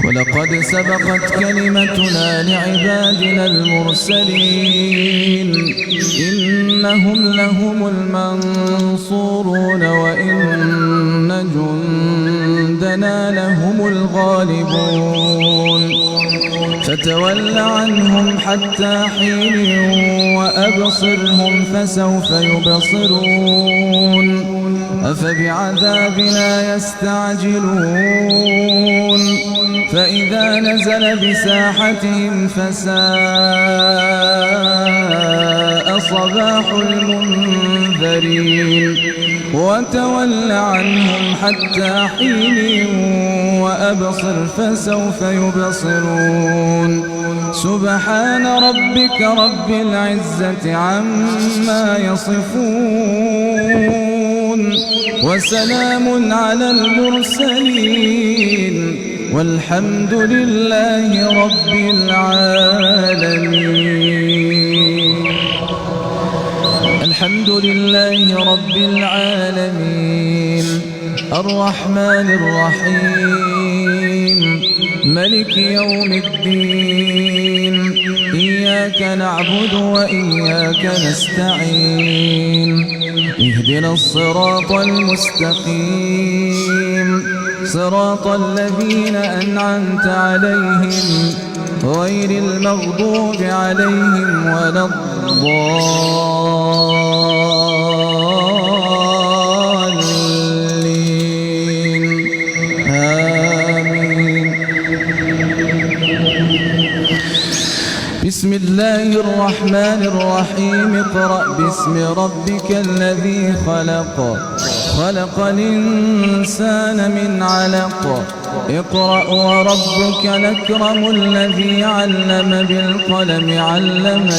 ولقد سبقت كلمتنا لعبادنا المرسلين إنهم لهم المنصورون وإن جندنا لهم الغالبون فتول عنهم حتى حين وأبصرهم فسوف يبصرون أفبعذابنا يستعجلون فإذا نزل بساحتهم فساء صباح المنذرين وتول عنهم حتى حين وأبصر فسوف يبصرون سبحان ربك رب العزة عما يصفون وسلام على المرسلين والحمد لله رب العالمين. الحمد لله رب العالمين الرحمن الرحيم ملك يوم الدين إياك نعبد وإياك نستعين اهدنا الصراط المستقيم صراط الذين أنعمت عليهم غير المغضوب عليهم ولا الضالين آمين. بسم الله الرحمن الرحيم اقرأ باسم ربك الذي خلق خلق الإنسان من علق اقرأ وربك الأكرم الذي علم بالقلم علم